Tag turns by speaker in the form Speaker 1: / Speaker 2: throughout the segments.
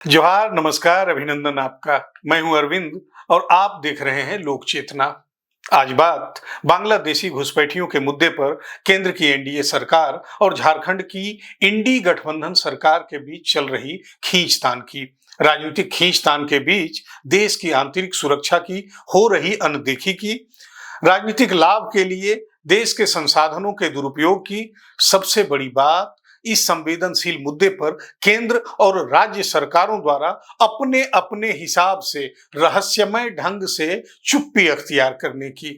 Speaker 1: जोहार, नमस्कार, अभिनंदन आपका। मैं हूं अरविंद और आप देख रहे हैं लोक चेतना। आज बात बांग्लादेशी घुसपैठियों के मुद्दे पर केंद्र की एनडीए सरकार और झारखंड की इंडी गठबंधन सरकार के बीच चल रही खींचतान की। राजनीतिक खींचतान के बीच देश की आंतरिक सुरक्षा की हो रही अनदेखी की, राजनीतिक लाभ के लिए देश के संसाधनों के दुरुपयोग की। सबसे बड़ी बात, इस संवेदनशील मुद्दे पर केंद्र और राज्य सरकारों द्वारा अपने अपने हिसाब से रहस्यमय ढंग से चुप्पी अख्तियार करने की।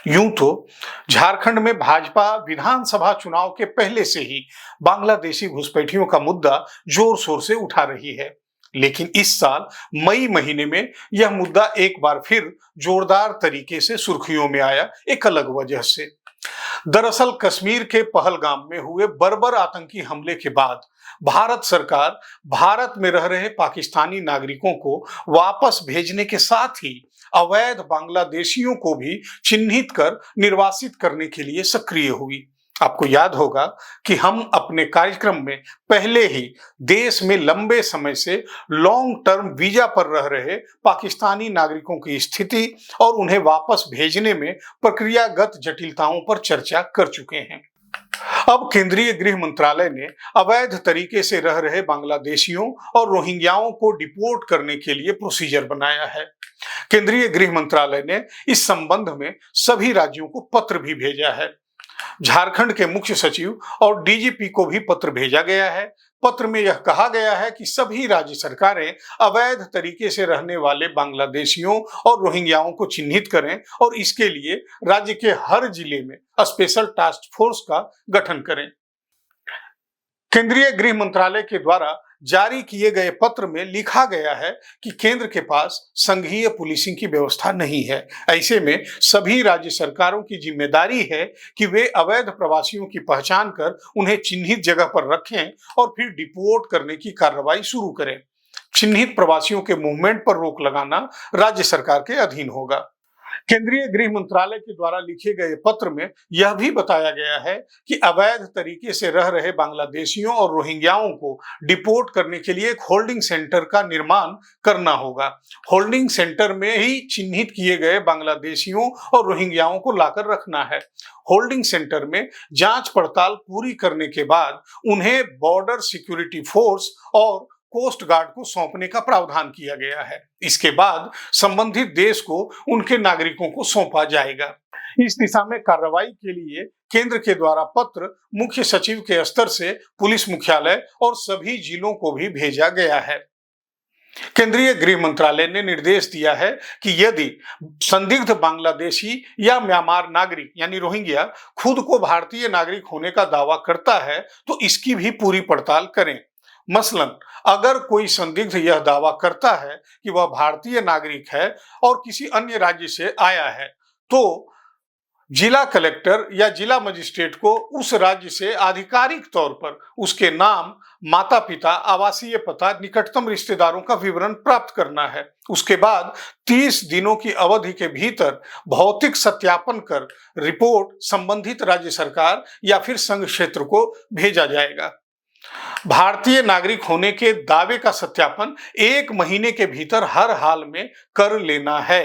Speaker 1: यूं तो झारखंड में भाजपा विधानसभा चुनाव के पहले से ही बांग्लादेशी घुसपैठियों का मुद्दा जोर शोर से उठा रही है, लेकिन इस साल मई महीने में यह मुद्दा एक बार फिर जोरदार तरीके से सुर्खियों में आया, एक अलग वजह से। दरअसल कश्मीर के पहलगाम में हुए बर्बर आतंकी हमले के बाद भारत सरकार भारत में रह रहे पाकिस्तानी नागरिकों को वापस भेजने के साथ ही अवैध बांग्लादेशियों को भी चिन्हित कर निर्वासित करने के लिए सक्रिय हुई। आपको याद होगा कि हम अपने कार्यक्रम में पहले ही देश में लंबे समय से लॉन्ग टर्म वीजा पर रह रहे पाकिस्तानी नागरिकों की स्थिति और उन्हें वापस भेजने में प्रक्रियागत जटिलताओं पर चर्चा कर चुके हैं। अब केंद्रीय गृह मंत्रालय ने अवैध तरीके से रह रहे बांग्लादेशियों और रोहिंग्याओं को डिपोर्ट करने के लिए प्रोसीजर बनाया है। केंद्रीय गृह मंत्रालय ने इस संबंध में सभी राज्यों को पत्र भी भेजा है। झारखंड के मुख्य सचिव और डीजीपी को भी पत्र भेजा गया है। पत्र में यह कहा गया है कि सभी राज्य सरकारें अवैध तरीके से रहने वाले बांग्लादेशियों और रोहिंग्याओं को चिन्हित करें और इसके लिए राज्य के हर जिले में स्पेशल टास्क फोर्स का गठन करें। केंद्रीय गृह मंत्रालय के द्वारा जारी किए गए पत्र में लिखा गया है कि केंद्र के पास संघीय पुलिसिंग की व्यवस्था नहीं है। ऐसे में सभी राज्य सरकारों की जिम्मेदारी है कि वे अवैध प्रवासियों की पहचान कर उन्हें चिन्हित जगह पर रखें और फिर डिपोर्ट करने की कार्रवाई शुरू करें। चिन्हित प्रवासियों के मूवमेंट पर रोक लगाना राज्य सरकार के अधीन होगा। केंद्रीय गृह मंत्रालय के द्वारा लिखे गए पत्र में यह भी बताया गया है कि अवैध तरीके से रह रहे बांग्लादेशियों और रोहिंग्याओं को डिपोर्ट करने के लिए एक होल्डिंग सेंटर का निर्माण करना होगा। होल्डिंग सेंटर में ही चिन्हित किए गए बांग्लादेशियों और रोहिंग्याओं को लाकर रखना है। होल्डिंग सेंटर में जांच पड़ताल पूरी करने के बाद उन्हें बॉर्डर सिक्योरिटी फोर्स और कोस्ट गार्ड को सौंपने का प्रावधान किया गया है। इसके बाद संबंधित देश को उनके नागरिकों को सौंपा जाएगा। इस दिशा में कार्रवाई के लिए केंद्र के द्वारा पत्र मुख्य सचिव के स्तर से पुलिस मुख्यालय और सभी जिलों को भी भेजा गया है। केंद्रीय गृह मंत्रालय ने निर्देश दिया है कि यदि संदिग्ध बांग्लादेशी या म्यांमार नागरिक यानी रोहिंग्या खुद को भारतीय नागरिक होने का दावा करता है तो इसकी भी पूरी पड़ताल करें। मसलन अगर कोई संदिग्ध यह दावा करता है कि वह भारतीय नागरिक है और किसी अन्य राज्य से आया है, तो जिला कलेक्टर या जिला मजिस्ट्रेट को उस राज्य से आधिकारिक तौर पर उसके नाम, माता पिता, आवासीय पता, निकटतम रिश्तेदारों का विवरण प्राप्त करना है। उसके बाद 30 दिनों की अवधि के भीतर भौतिक सत्यापन कर रिपोर्ट संबंधित राज्य सरकार या फिर संघ क्षेत्र को भेजा जाएगा। भारतीय नागरिक होने के दावे का सत्यापन 1 महीने के भीतर हर हाल में कर लेना है।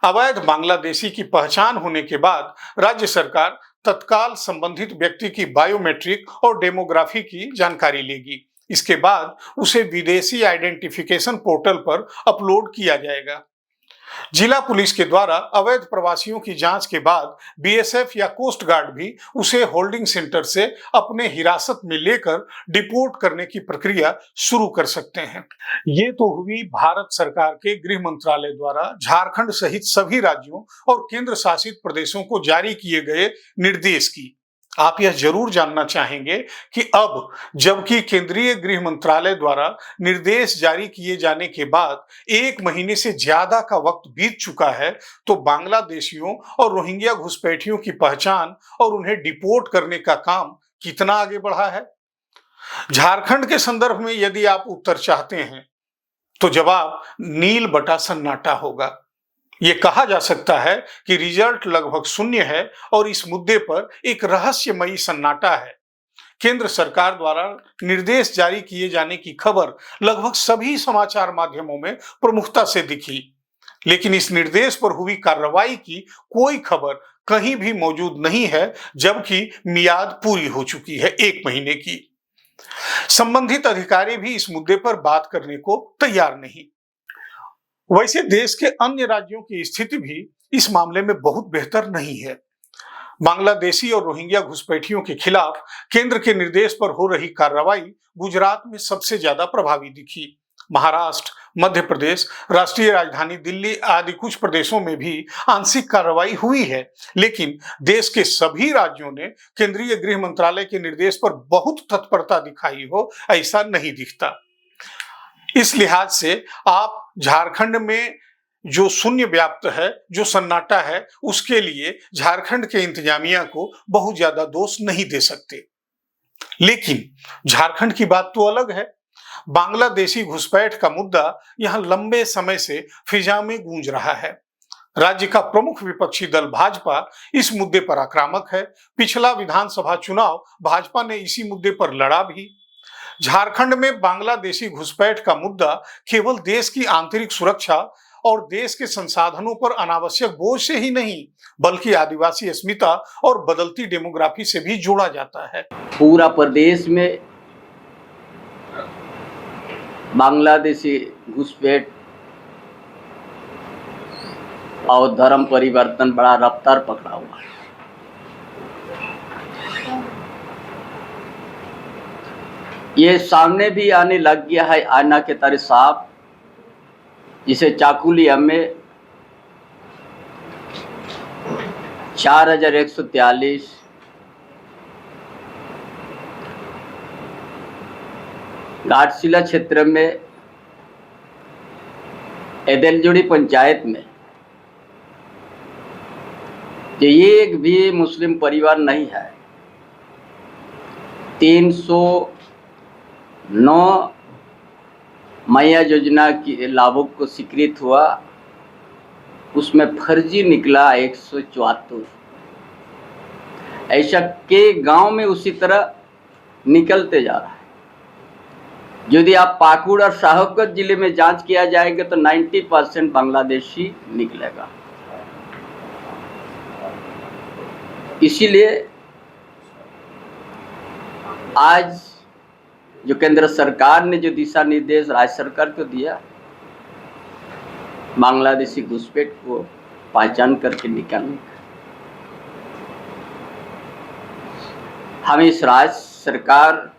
Speaker 1: अवैध बांग्लादेशी की पहचान होने के बाद राज्य सरकार तत्काल संबंधित व्यक्ति की बायोमेट्रिक और डेमोग्राफी की जानकारी लेगी। इसके बाद उसे विदेशी आइडेंटिफिकेशन पोर्टल पर अपलोड किया जाएगा। जिला पुलिस के द्वारा अवैध प्रवासियों की जांच के बाद बीएसएफ या कोस्ट गार्ड भी उसे होल्डिंग सेंटर से अपने हिरासत में लेकर डिपोर्ट करने की प्रक्रिया शुरू कर सकते हैं। ये तो हुई भारत सरकार के गृह मंत्रालय द्वारा झारखंड सहित सभी राज्यों और केंद्र शासित प्रदेशों को जारी किए गए निर्देश की। आप यह जरूर जानना चाहेंगे कि अब जबकि केंद्रीय गृह मंत्रालय द्वारा निर्देश जारी किए जाने के बाद 1 महीने से ज्यादा का वक्त बीत चुका है, तो बांग्लादेशियों और रोहिंग्या घुसपैठियों की पहचान और उन्हें डिपोर्ट करने का काम कितना आगे बढ़ा है। झारखंड के संदर्भ में यदि आप उत्तर चाहते हैं तो जवाब नील बटा सन्नाटा होगा। ये कहा जा सकता है कि रिजल्ट लगभग शून्य है और इस मुद्दे पर एक रहस्यमयी सन्नाटा है। केंद्र सरकार द्वारा निर्देश जारी किए जाने की खबर लगभग सभी समाचार माध्यमों में प्रमुखता से दिखी, लेकिन इस निर्देश पर हुई कार्रवाई की कोई खबर कहीं भी मौजूद नहीं है, जबकि मियाद पूरी हो चुकी है 1 महीने की। संबंधित अधिकारी भी इस मुद्दे पर बात करने को तैयार नहीं। वैसे देश के अन्य राज्यों की स्थिति भी इस मामले में बहुत बेहतर नहीं है। बांग्लादेशी और रोहिंग्या घुसपैठियों के खिलाफ केंद्र के निर्देश पर हो रही कार्रवाई गुजरात में सबसे ज्यादा प्रभावी दिखी। महाराष्ट्र, मध्य प्रदेश, राष्ट्रीय राजधानी दिल्ली आदि कुछ प्रदेशों में भी आंशिक कार्रवाई हुई है, लेकिन देश के सभी राज्यों ने केंद्रीय गृह मंत्रालय के निर्देश पर बहुत तत्परता दिखाई हो, ऐसा नहीं दिखता। इस लिहाज से आप झारखंड में जो शून्य व्याप्त है, जो सन्नाटा है, उसके लिए झारखंड के इंतजामिया को बहुत ज्यादा दोष नहीं दे सकते। लेकिन झारखंड की बात तो अलग है। बांग्लादेशी घुसपैठ का मुद्दा यहां लंबे समय से फिजा में गूंज रहा है। राज्य का प्रमुख विपक्षी दल भाजपा इस मुद्दे पर आक्रामक है। पिछला विधानसभा चुनाव भाजपा ने इसी मुद्दे पर लड़ा भी। झारखंड में बांग्लादेशी घुसपैठ का मुद्दा केवल देश की आंतरिक सुरक्षा और देश के संसाधनों पर अनावश्यक बोझ से ही नहीं, बल्कि आदिवासी अस्मिता और बदलती डेमोग्राफी से भी जोड़ा जाता है।
Speaker 2: पूरा प्रदेश में बांग्लादेशी घुसपैठ और धर्म परिवर्तन बड़ा रफ्तार पकड़ा हुआ है। ये सामने भी आने लग गया है आईना के तरह साफ, जिसे चाकुलिया में 4143 घाटशिला क्षेत्र में एदेलजोड़ी पंचायत में एक भी मुस्लिम परिवार नहीं है। 309 मैया योजना की लाभुक को स्वीकृत हुआ, उसमें फर्जी निकला 174। ऐसा के गांव में उसी तरह निकलते जा रहा है। यदि आप पाकुड़ और साहिबगंज जिले में जांच किया जाएगा तो 90% बांग्लादेशी निकलेगा। इसीलिए आज जो केंद्र सरकार ने जो दिशा निर्देश राज्य सरकार को दिया, बांग्लादेशी घुसपैठ को पहचान करके निकालने का, हम इस राज्य सरकार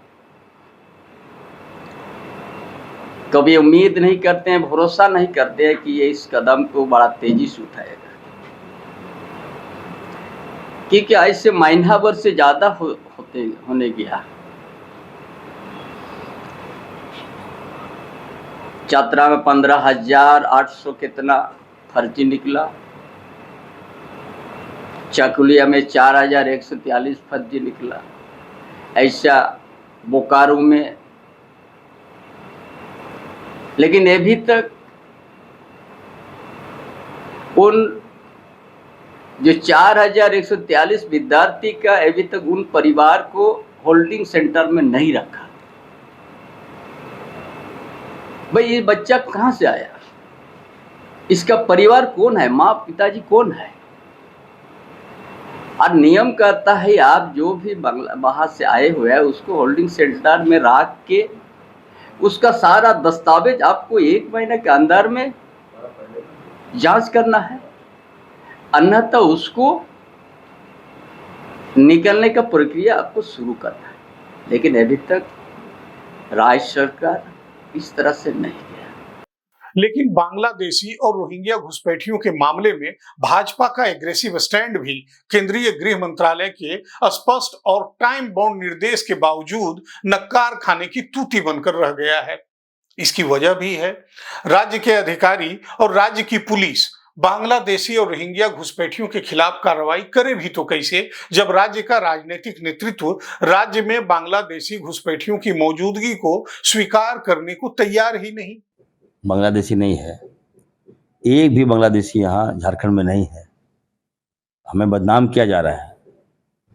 Speaker 2: कभी उम्मीद नहीं करते हैं, भरोसा नहीं करते हैं कि ये इस कदम को बड़ा तेजी से उठाएगा, क्योंकि ऐसे महीना भर से ज़्यादा होने गया। चतरा में 15,800 कितना फर्जी निकला, चाकुलिया में 4143 फर्जी निकला, ऐसा बोकारो में। लेकिन अभी तक उन जो 4143 विद्यार्थी का अभी तक उन परिवार को होल्डिंग सेंटर में नहीं रखा। भाई ये बच्चा कहाँ से आया, इसका परिवार कौन है, माँ पिताजी कौन है। और नियम कहता है आप जो भी बाहर से आए हुए हैं उसको होल्डिंग सेंटर में रख के उसका सारा दस्तावेज आपको 1 महीने के अंदर में जांच करना है, अन्यथा उसको निकलने का प्रक्रिया आपको शुरू करना है। लेकिन अभी तक राज्य सरकार इस तरह से नहीं किया।
Speaker 1: लेकिन बांग्लादेशी और रोहिंग्या घुसपैठियों के मामले में भाजपा का एग्रेसिव स्टैंड भी केंद्रीय गृह मंत्रालय के स्पष्ट और टाइम बाउंड निर्देश के बावजूद नक्कार खाने की तूती बनकर रह गया है। इसकी वजह भी है, राज्य के अधिकारी और राज्य की पुलिस बांग्लादेशी और रोहिंग्या घुसपैठियों के खिलाफ कार्रवाई करे भी तो कैसे, जब राज्य का राजनीतिक नेतृत्व राज्य में बांग्लादेशी घुसपैठियों की मौजूदगी को स्वीकार करने को तैयार ही नहीं।
Speaker 3: बांग्लादेशी नहीं है, एक भी बांग्लादेशी यहाँ झारखंड में नहीं है। हमें बदनाम किया जा रहा है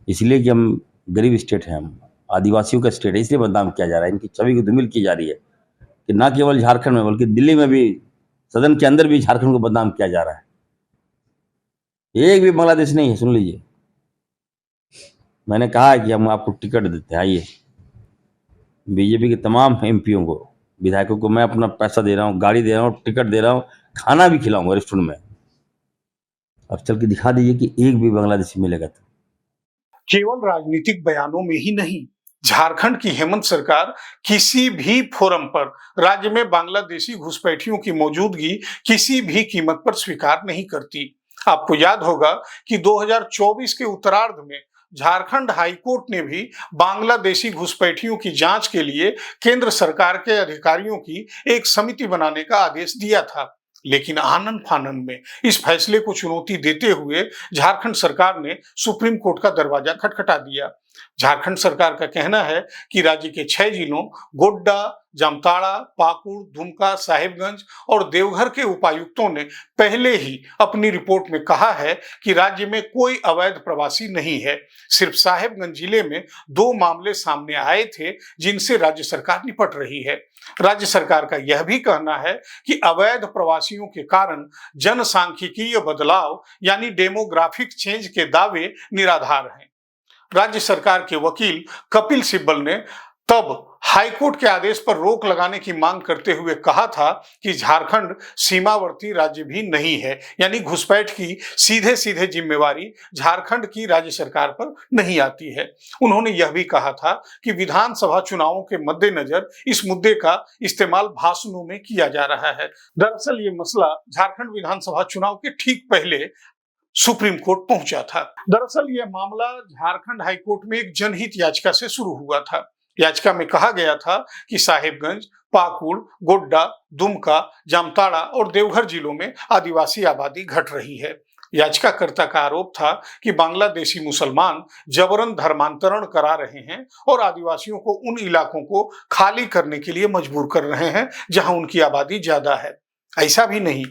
Speaker 3: इसलिए कि हम गरीब स्टेट हैं। हम आदिवासियों का स्टेट है, इसलिए बदनाम किया जा रहा है, इनकी छवि की धूमिल की जा रही है कि ना केवल झारखंड में बल्कि दिल्ली में भी, सदन के अंदर भी झारखंड को बदनाम किया जा रहा है। एक भी बांग्लादेश नहीं है, सुन लीजिए। मैंने कहा है कि हम आपको टिकट देते हैं, आइए। बीजेपी के तमाम एमपीओं को, विधायकों को मैं अपना पैसा दे रहा हूँ, गाड़ी दे रहा हूँ, टिकट दे रहा हूँ, खाना भी खिलाऊंगा रेस्टोरेंट में। अब चल के दिखा दीजिए कि एक भी बांग्लादेशी मिलेगा तो।
Speaker 1: केवल राजनीतिक बयानों में ही नहीं, झारखंड की हेमंत सरकार किसी भी फोरम पर राज्य में बांग्लादेशी घुसपैठियों की मौजूदगी किसी भी कीमत पर स्वीकार नहीं करती। आपको याद होगा कि 2024 के उत्तरार्ध में झारखंड हाईकोर्ट ने भी बांग्लादेशी घुसपैठियों की जांच के लिए केंद्र सरकार के अधिकारियों की एक समिति बनाने का आदेश दिया था। लेकिन आनन फानन में इस फैसले को चुनौती देते हुए झारखंड सरकार ने सुप्रीम कोर्ट का दरवाजा खटखटा दिया। झारखंड सरकार का कहना है कि राज्य के 6 जिलों गोड्डा, जामताड़ा, पाकुड़, दुमका, साहिबगंज और देवघर के उपायुक्तों ने पहले ही अपनी रिपोर्ट में कहा है कि राज्य में कोई अवैध प्रवासी नहीं है। सिर्फ साहिबगंज जिले में 2 मामले सामने आए थे जिनसे राज्य सरकार निपट रही है। राज्य सरकार का यह भी कहना है कि अवैध प्रवासियों के कारण जनसांख्यिकीय बदलाव यानी डेमोग्राफिक चेंज के दावे निराधार हैं। राज्य सरकार के वकील कपिल सिब्बल ने तब हाईकोर्ट के आदेश पर रोक लगाने की मांग करते हुए कहा था कि झारखंड सीमावर्ती राज्य भी नहीं है, यानी घुसपैठ की सीधे सीधे जिम्मेवारी झारखंड की राज्य सरकार पर नहीं आती है। उन्होंने यह भी कहा था कि विधानसभा चुनावों के मद्देनजर इस मुद्दे का इस्तेमाल भाषणों में किया जा रहा है। दरअसल ये मसला झारखंड विधानसभा चुनाव के ठीक पहले सुप्रीम कोर्ट पहुंचा था। दरअसल यह मामला झारखंड हाईकोर्ट में एक जनहित याचिका से शुरू हुआ था। याचिका में कहा गया था कि साहिबगंज, पाकुड़, गोड्डा, दुमका, जामताड़ा और देवघर जिलों में आदिवासी आबादी घट रही है। याचिकाकर्ता का आरोप था कि बांग्लादेशी मुसलमान जबरन धर्मांतरण करा रहे हैं और आदिवासियों को उन इलाकों को खाली करने के लिए मजबूर कर रहे हैं जहां उनकी आबादी ज्यादा है। ऐसा भी नहीं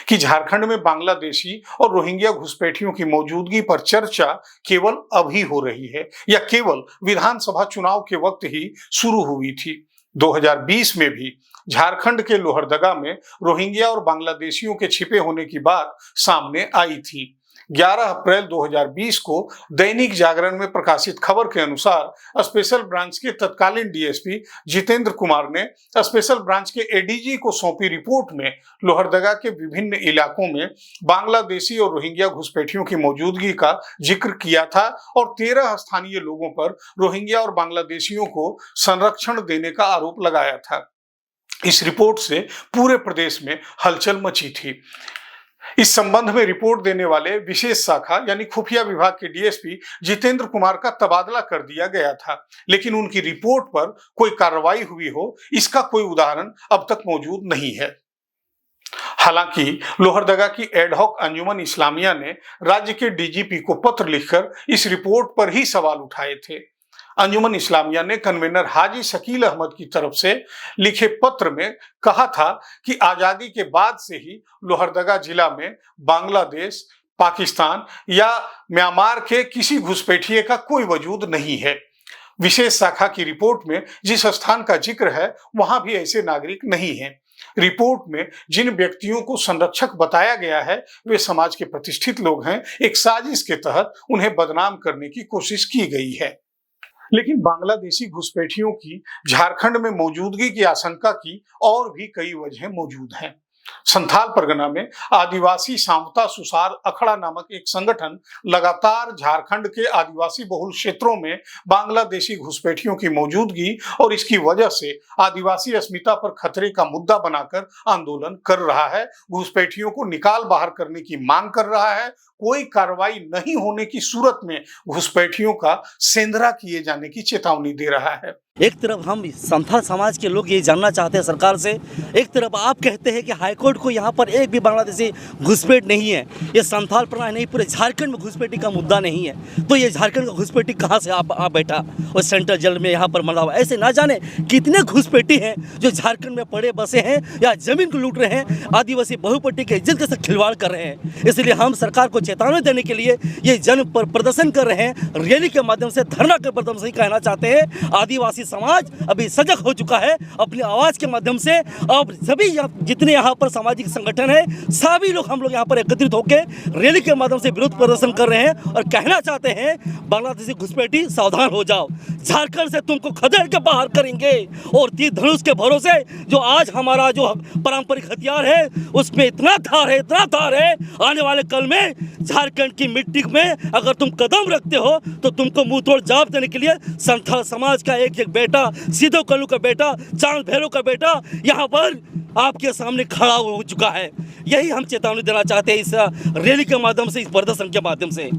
Speaker 1: कि झारखंड में बांग्लादेशी और रोहिंग्या घुसपैठियों की मौजूदगी पर चर्चा केवल अभी हो रही है या केवल विधानसभा चुनाव के वक्त ही शुरू हुई थी। 2020 में भी झारखंड के लोहरदगा में रोहिंग्या और बांग्लादेशियों के छिपे होने की बात सामने आई थी। 11 अप्रैल 2020 को दैनिक जागरण में प्रकाशित खबर के अनुसार स्पेशल ब्रांच के तत्कालीन डीएसपी जितेंद्र कुमार ने स्पेशल ब्रांच के एडीजी को सौंपी रिपोर्ट में लोहरदगा के विभिन्न इलाकों में बांग्लादेशी और रोहिंग्या घुसपैठियों की मौजूदगी का जिक्र किया था और 13 स्थानीय लोगों पर रोहिंग्या और बांग्लादेशियों को संरक्षण देने का आरोप लगाया था। इस रिपोर्ट से पूरे प्रदेश में हलचल मची थी। इस संबंध में रिपोर्ट देने वाले विशेष शाखा यानी खुफिया विभाग के डीएसपी जितेंद्र कुमार का तबादला कर दिया गया था, लेकिन उनकी रिपोर्ट पर कोई कार्रवाई हुई हो इसका कोई उदाहरण अब तक मौजूद नहीं है। हालांकि लोहरदगा की एडहॉक अंजुमन इस्लामिया ने राज्य के डीजीपी को पत्र लिखकर इस रिपोर्ट पर ही सवाल उठाए थे। अंजुमन इस्लामिया ने कन्वीनर हाजी शकील अहमद की तरफ से लिखे पत्र में कहा था कि आजादी के बाद से ही लोहरदगा जिला में बांग्लादेश, पाकिस्तान या म्यांमार के किसी घुसपैठिए का कोई वजूद नहीं है। विशेष शाखा की रिपोर्ट में जिस स्थान का जिक्र है वहां भी ऐसे नागरिक नहीं हैं। रिपोर्ट में जिन व्यक्तियों को संरक्षक बताया गया है वे समाज के प्रतिष्ठित लोग हैं। एक साजिश के तहत उन्हें बदनाम करने की कोशिश की गई है। लेकिन बांग्लादेशी घुसपैठियों की झारखंड में मौजूदगी की आशंका की और भी कई वजह मौजूद हैं। संथाल परगना में आदिवासी सामता सुसार अखड़ा नामक एक संगठन लगातार झारखंड के आदिवासी बहुल क्षेत्रों में बांग्लादेशी घुसपैठियों की मौजूदगी और इसकी वजह से आदिवासी अस्मिता पर खतरे का मुद्दा बनाकर आंदोलन कर रहा है। घुसपैठियों को निकाल बाहर करने की मांग कर रहा है। कोई कार्रवाई नहीं होने की सूरत में घुसपैठियों का सेंधरा किए जाने की चेतावनी दे रहा है।
Speaker 4: एक तरफ हम संथाल समाज के लोग ये जानना चाहते हैं सरकार से, एक तरफ आप कहते हैं कि हाईकोर्ट को यहाँ पर एक भी बांग्लादेशी घुसपैठ नहीं है। ये संथाल प्रणाली नहीं, पूरे झारखंड में घुसपैठी का मुद्दा नहीं है। तो ये झारखंड का घुसपैठी कहाँ से आप बैठा और सेंट्रल जेल में यहाँ पर मना हुआ? ऐसे ना जाने कितने घुसपैठी हैं जो झारखंड में पड़े बसे हैं या जमीन को लूट रहे हैं, आदिवासी बहुपट्टी के इज्जत के साथ खिलवाड़ कर रहे हैं। इसलिए हम सरकार को चेतावनी देने के लिए ये जन प्रदर्शन कर रहे हैं, रैली के माध्यम से, धरना के माध्यम से कहना चाहते हैं आदिवासी समाज अभी सजग हो चुका है अपनी आवाज के माध्यम से। अब सभी जितने यहाँ पर सामाजिक संगठन है, सभी लोग हम लोग यहाँ पर एकत्रित होकर रैली के माध्यम से विरोध प्रदर्शन कर रहे हैं और कहना चाहते हैं बांग्लादेशी घुसपैठी सावधान हो जाओ, झारखंड से तुमको खदेड़ के बाहर करेंगे। और तीर धनुष के भरोसे जो आज हमारा जो पारंपरिक हथियार है उसमें इतना धार है, आने वाले कल में झारखंड की मिट्टी में अगर तुम कदम रखते हो तो तुमको मुंह तोड़ जवाब देने के लिए संथाल समाज का एक बेटा, सीधो कल्लू का बेटा, चांद भैरव का बेटा यहाँ पर आपके सामने खड़ा हो चुका है। यही हम चेतावनी देना चाहते हैं इस रैली के माध्यम से, इस प्रदर्शन के माध्यम से।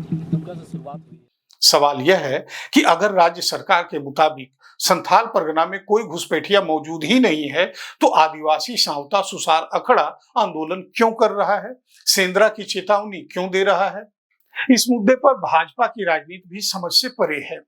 Speaker 1: सवाल यह है कि अगर राज्य सरकार के मुताबिक संथाल परगना में कोई घुसपैठिया मौजूद ही नहीं है तो आदिवासी सावता सुसार अखड़ा आंदोलन क्यों कर रहा है, सेंद्रा की चेतावनी क्यों दे रहा है? इस मुद्दे पर भाजपा की राजनीति भी समझ से परे है।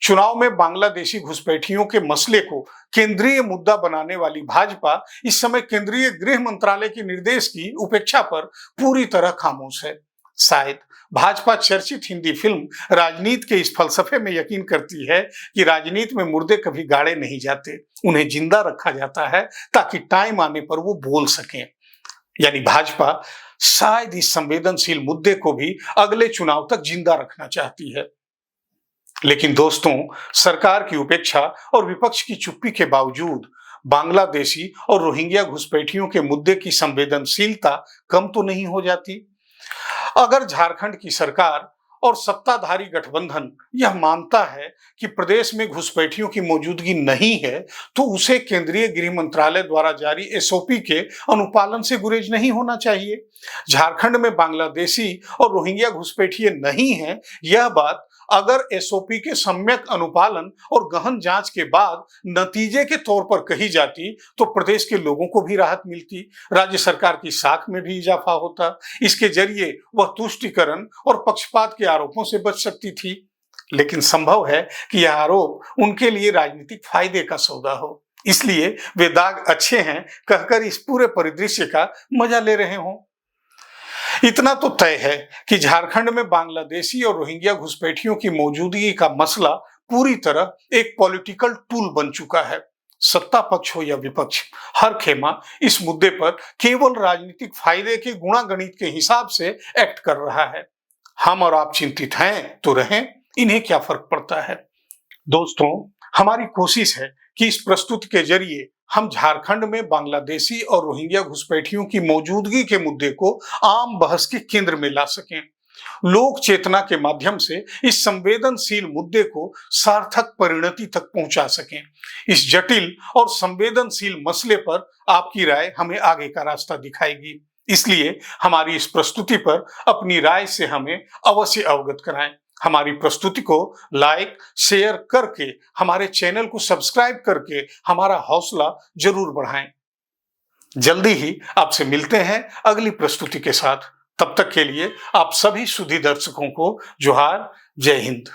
Speaker 1: चुनाव में बांग्लादेशी घुसपैठियों के मसले को केंद्रीय मुद्दा बनाने वाली भाजपा इस समय केंद्रीय गृह मंत्रालय के निर्देश की उपेक्षा पर पूरी तरह खामोश है। शायद भाजपा चर्चित हिंदी फिल्म राजनीति के इस फलसफे में यकीन करती है कि राजनीति में मुर्दे कभी गाड़े नहीं जाते, उन्हें जिंदा रखा जाता है ताकि टाइम आने पर वो बोल सकें। यानी भाजपा शायद इस संवेदनशील मुद्दे को भी अगले चुनाव तक जिंदा रखना चाहती है। लेकिन दोस्तों, सरकार की उपेक्षा और विपक्ष की चुप्पी के बावजूद बांग्लादेशी और रोहिंग्या घुसपैठियों के मुद्दे की संवेदनशीलता कम तो नहीं हो जाती। अगर झारखंड की सरकार और सत्ताधारी गठबंधन यह मानता है कि प्रदेश में घुसपैठियों की मौजूदगी नहीं है तो उसे केंद्रीय गृह मंत्रालय द्वारा जारी एसओपी के अनुपालन से गुरेज नहीं होना चाहिए। झारखंड में बांग्लादेशी और रोहिंग्या घुसपैठिए नहीं है, यह बात अगर एसओपी के सम्यक अनुपालन और गहन जांच के बाद नतीजे के तौर पर कही जाती तो प्रदेश के लोगों को भी राहत मिलती, राज्य सरकार की साख में भी इजाफा होता। इसके जरिए वह तुष्टीकरण और पक्षपात के आरोपों से बच सकती थी। लेकिन संभव है कि यह आरोप उनके लिए राजनीतिक फायदे का सौदा हो, इसलिए वे दाग अच्छे हैं कहकर इस पूरे परिदृश्य का मजा ले रहे हों। इतना तो तय है कि झारखंड में बांग्लादेशी और रोहिंग्या घुसपैठियों की मौजूदगी का मसला पूरी तरह एक पॉलिटिकल टूल बन चुका है। सत्ता पक्ष हो या विपक्ष, हर खेमा इस मुद्दे पर केवल राजनीतिक फायदे के गुणागणित के हिसाब से एक्ट कर रहा है। हम और आप चिंतित हैं तो रहें, इन्हें क्या फर्क पड़ता है। दोस्तों, हमारी कोशिश है कि इस प्रस्तुति के जरिए हम झारखंड में बांग्लादेशी और रोहिंग्या घुसपैठियों की मौजूदगी के मुद्दे को आम बहस के केंद्र में ला सकें, लोक चेतना के माध्यम से इस संवेदनशील मुद्दे को सार्थक परिणति तक पहुंचा सकें। इस जटिल और संवेदनशील मसले पर आपकी राय हमें आगे का रास्ता दिखाएगी, इसलिए हमारी इस प्रस्तुति पर अपनी राय से हमें अवश्य अवगत कराएं। हमारी प्रस्तुति को लाइक शेयर करके, हमारे चैनल को सब्सक्राइब करके हमारा हौसला जरूर बढ़ाएं। जल्दी ही आपसे मिलते हैं अगली प्रस्तुति के साथ। तब तक के लिए आप सभी सुधी दर्शकों को जोहार, जय हिंद।